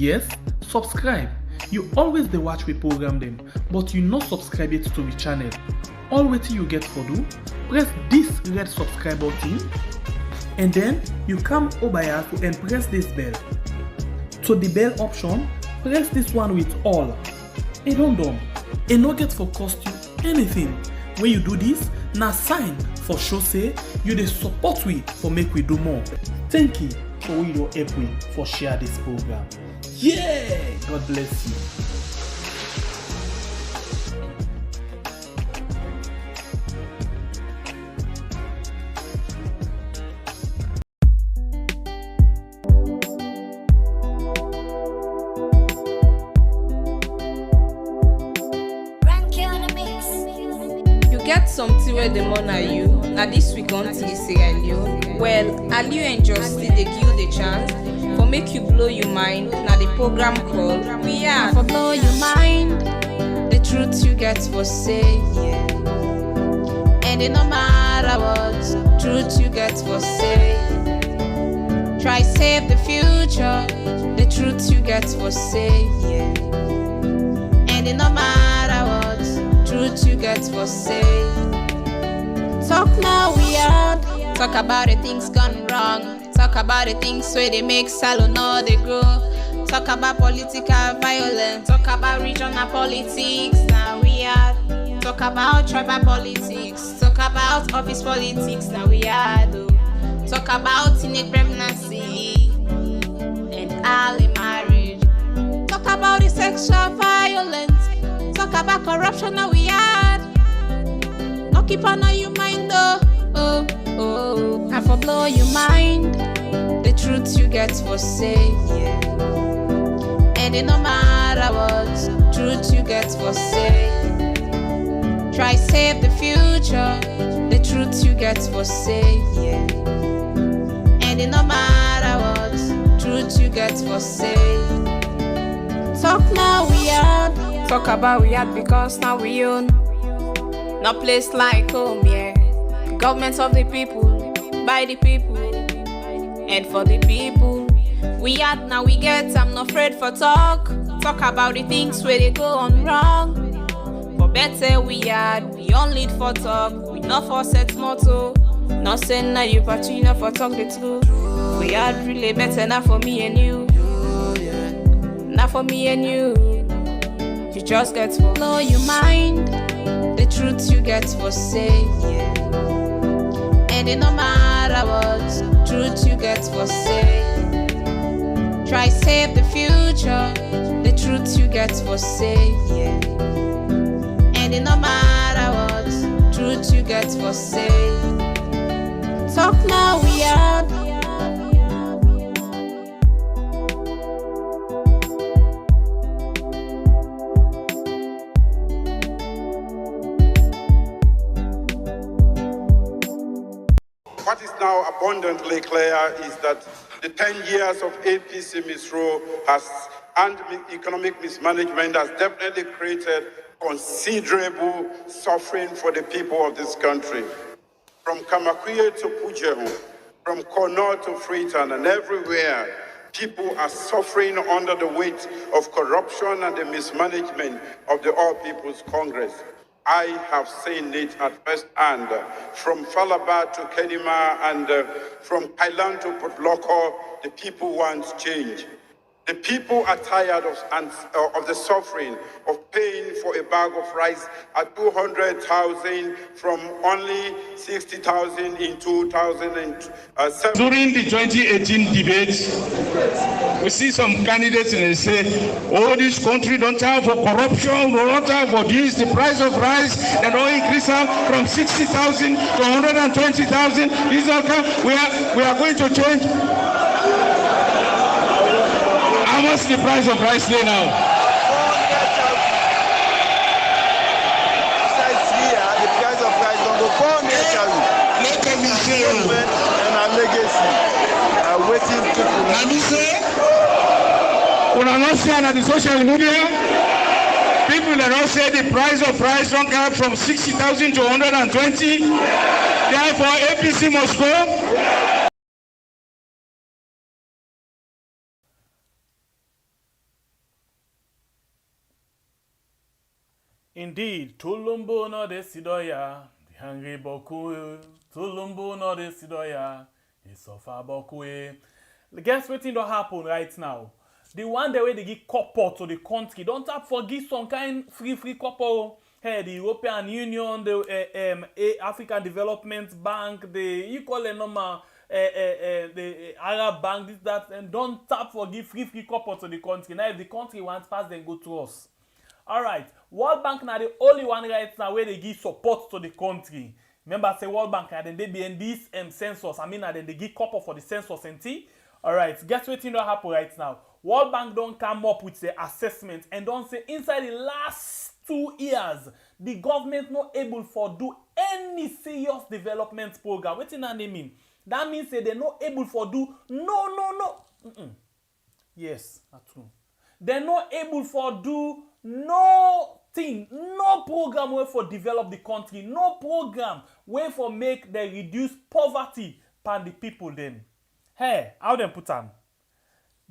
Yes, subscribe. You always dey watch we program them, but you not subscribe yet to the channel. All wetin you get for do, press this red subscribe button and then you come over here and press this bell. To the bell option, press this one with all. And done. And no get for cost you anything. When you do this, na sign for show say you dey support we for make we do more. Thank you for we don help we for share this program. Yeah, God bless you. Get something where the money are you. Now this week on Sierra Leone. Well, are you and Justin they give you the chance for make you blow your mind. Now the program called We Are for blow your mind. The truth you get for say, yeah. And it no matter what truth you get for say. Try save the future. The truth you get for say, yeah. And it no matter what truth you get for say. Talk now we are. Talk about the things gone wrong. Talk about the things where they make salon or they grow. Talk about political violence. Talk about regional politics. Now we are. Talk about tribal politics. Talk about office politics. Now we are. Talk about teenage pregnancy and early marriage. Talk about the sexual violence. Talk about corruption. Now we are. No keep on your mind though. I for blow your mind. The truth you get for say, yeah. And it no matter what truth you get for say. Try save the future. The truth you get for say, yeah. And it no matter what truth you get for say. Talk now we are. Talk about we are because now we own. No place like home, yeah. Government of the people, by the people, and for the people. We had now we get, I'm not afraid for talk. Talk about the things where they go on wrong. For better we had, we only for talk. We not for set motto. Not saying that you but you not for talk the truth. We had really better not for me and you. Not for me and you. You just get for blow your mind. The truth you get for say, yeah. And it no matter what truth you get for say. Try save the future. The truth you get for say, yeah. And it no matter what truth you get for say. Talk now we are. What is now abundantly clear is that the 10 years of APC misrule and economic mismanagement has definitely created considerable suffering for the people of this country. From Kamakwie to Pujehu, from Kono to Freetown and everywhere, people are suffering under the weight of corruption and the mismanagement of the All People's Congress. I have seen it at first hand, from Falaba to Kenima and from Kailan to Putloko. The people want change. The people are tired of the suffering of paying for a bag of rice at 200,000 from only 60,000 in 2007. During the 2018 debate, we see some candidates and they say, oh, this country don't have for corruption, we don't have for this, the price of rice, and all increase from 60,000 to 120,000. We are going to change. How much the price of rice there now? The price of rice don't go 400,000. Let me say, and our legacy are waiting to. Let me say, when I not share on the social media, people that don't say the price of rice don't come from 60,000 to 120. Therefore, APC must go. Indeed, Tulumbo no de Sidoya, the hungry boku, Tulumbo no de Sidoya, he suffer boku. Guess what thing don't happen right now? The one day where they give copper to the country, don't have for give some kind free copper. Hey, the European Union, the African Development Bank, the equal and normal the Arab Bank, this, that, and don't tap for give free copper to the country. Now if the country wants pass, then go to us. Alright, World Bank now the only one right now where they give support to the country. Remember, say World Bank and then they be in this census. I mean, and then they give copper for the census and tea. Alright, guess what thing don't happen right now? World Bank don't come up with the assessment and don't say inside the last 2 years, the government not able for do any serious development program. What does that mean? That means say they're not able for do no. Yes, that's true. They're not able for do nothing, no program way for develop the country, no program way for make they reduce poverty pan the people then. Hey, how them put on?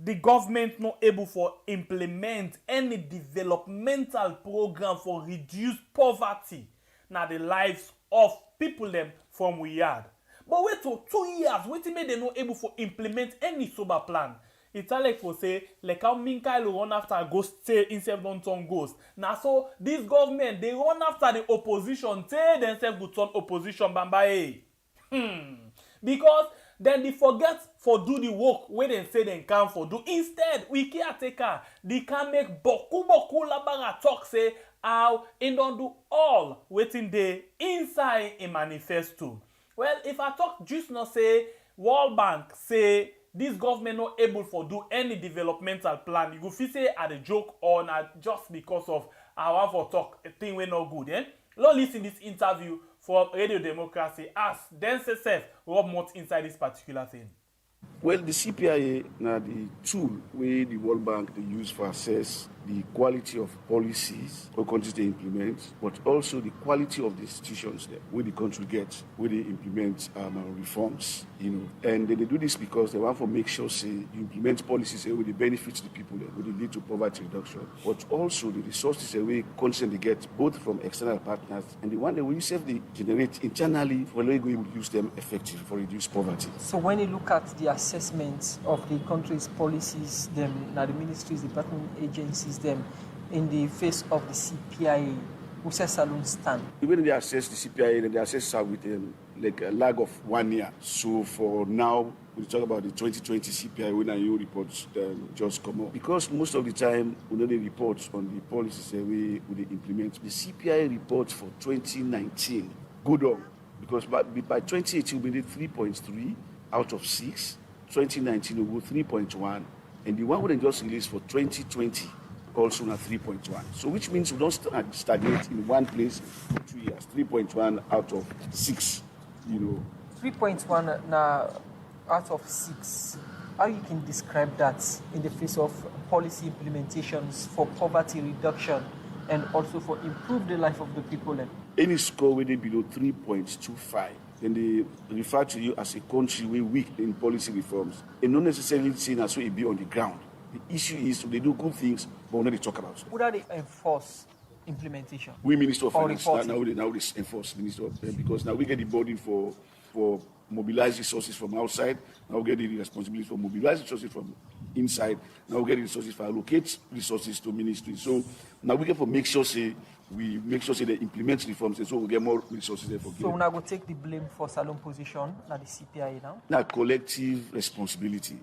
The government not able for implement any developmental program for reduce poverty na the lives of people them from we yard. But wait till 2 years, wait till they not able for implement any sober plan. It's like for say, like how Minkai run after a ghost say instead of turn ghost. Now so this government they run after the opposition, say themselves go turn opposition bambaye. Because then they forget for do the work where they say they can for do. Instead, we caretaker, they can make boku labara talk say how they don't do all waiting there inside a manifesto. Well, if I talk just not say World Bank say this government not able for do any developmental plan, you go feel say at a joke or not just because of our for talk a thing we not good. Let's listen this interview from Radio Democracy as themselves rub much inside this particular thing. Well, the CPIA now the tool where the World Bank they use for assess the quality of policies or countries they implement, but also the quality of the institutions there, where the country gets, where they implement reforms, And they do this because they want to make sure, say, you implement policies where they benefit the people, where they lead to poverty reduction, but also the resources where countries they get both from external partners and the one that we self they generate internally for where we will use them effectively for reduce poverty. So when you look at the assessment of the country's policies, them now the ministries, department agencies, them in the face of the CPIA, who says Salon stand? When they assess the CPIA, they assess with like a lag of 1 year. So for now, we talk about the 2020 CPIA when our reports just come up. Because most of the time, we know the reports on the policies we implement. The CPIA report for 2019, good on. Because by 2018, we did 3.3 out of 6. 2019 will go 3.1, and the one we just released for 2020 also now 3.1. So which means we don't stagnate in one place for 2 years. 3.1 out of 6, 3.1 now out of 6. How you can describe that in the face of policy implementations for poverty reduction and also for improve the life of the people? Any score where they below 3.25. Then they refer to you as a country where weak in policy reforms. And not necessarily saying as well it be on the ground. The issue is they do good things, but when they talk about it. Would they enforce implementation? We Minister of Finance now they enforce Minister of because now we get the burden for mobilize resources from outside. Now we get the responsibility for mobilize resources from inside. Now we get the resources for allocate resources to ministry. So now we get for make sure say they implement reforms, and so we get more resources there for. So we're not going to take the blame for Salon position at the CPIA now? Now collective responsibility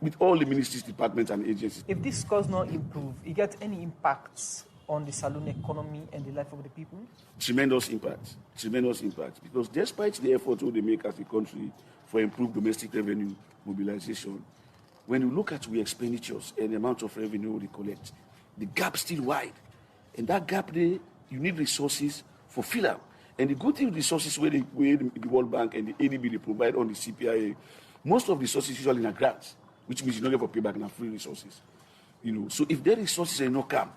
with all the ministries, departments, and agencies. If this scores not improve, it gets any impacts on the Salon economy and the life of the people? Tremendous impact. Because despite the effort they make as a country for improved domestic revenue mobilization, when you look at the expenditures and the amount of revenue they collect, the gap still wide. And that gap there, you need resources for fill up. And the good thing with resources where the World Bank and the ADB they provide on the CPIA, most of the resources usually in grants, which means you don't get for payback in free resources. So if their resources are not come,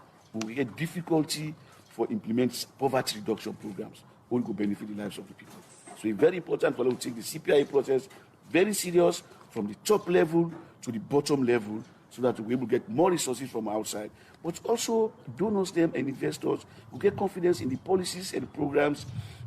we get difficulty for implement poverty reduction programs, will go benefit the lives of the people. So it's very important for them to take the CPIA process very serious from the top level to the bottom level so that we're able to get more resources from outside, but also donors them and investors will get confidence in the policies and the programs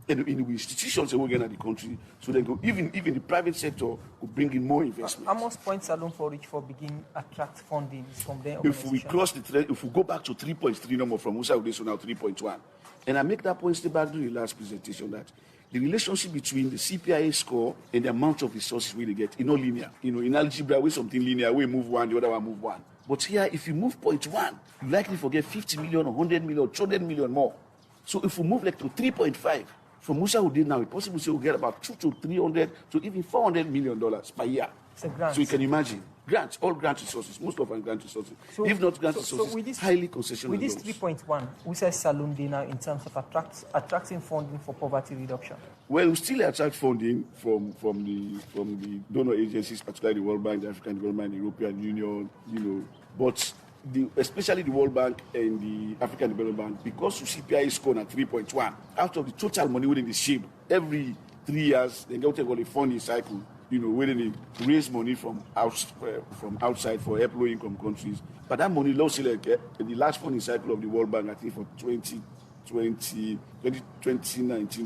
and in the institutions that we're getting at the country, so they go even the private sector will bring in more investment. How much points alone for reach for begin attract funding from the If we cross the thread, if we go back to 3.3 number from Musa Ude, so now 3.1, and I make that point still back during the last presentation that the relationship between the CPIA score and the amount of resources we get is not linear. In algebra, we something linear, we move one, the other one move one. But here, if you move 0.1, you likely forget 50 million, 100 million, 200 million more. So if we move like to 3.5, from Musa Ude now, it's possible to get about 200 to 300 to even $400 million per year. It's a grant. So you can imagine. Grants, all grant resources, most of our grant resources. So, if not grant resources, with this, highly concessional. With this 3.1, we say Salone now in terms of attracting funding for poverty reduction. Well, we still attract funding from the donor agencies, particularly the World Bank, the African Development, the European Union, but especially the World Bank and the African Development Bank, because the CPI is scored at 3.1, out of the total money within the shape, every 3 years, they go take all the funding cycle, where they raise money from outside for low-income countries. But that money, like the last funding cycle of the World Bank, I think for 2019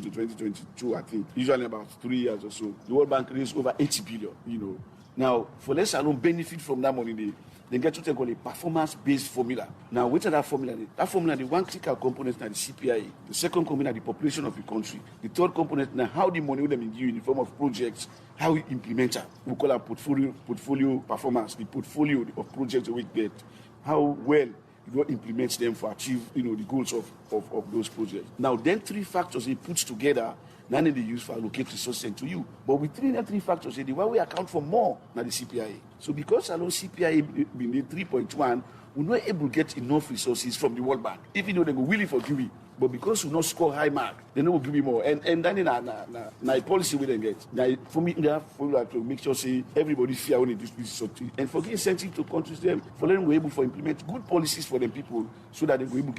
to 2022, I think, usually about 3 years or so, the World Bank raised over 80 billion, Now, for less alone benefit from that money, they get to take on a performance-based formula. Now, what's that formula? That formula, the one critical component is the CPIA. The second component is the population of the country. The third component is how the money will be given in the form of projects, how we implement it. We call it portfolio performance, the portfolio of projects we get, how well you implement them for achieve, the goals of those projects. Now, then 3 factors they put together, none of they use for allocate resources to you. But with 3 factors, the one we account for more than the CPIA. So because alone CPIA being 3.1, we're not able to get enough resources from the World Bank, even though they go willing for giving. But because we not score high mark, they know we'll give you more. And then na policy we then get. Now, for me, they have to make sure say everybody fear when they do this. And for give incentive to countries them, for them we're able to implement good policies for them people so that they go able to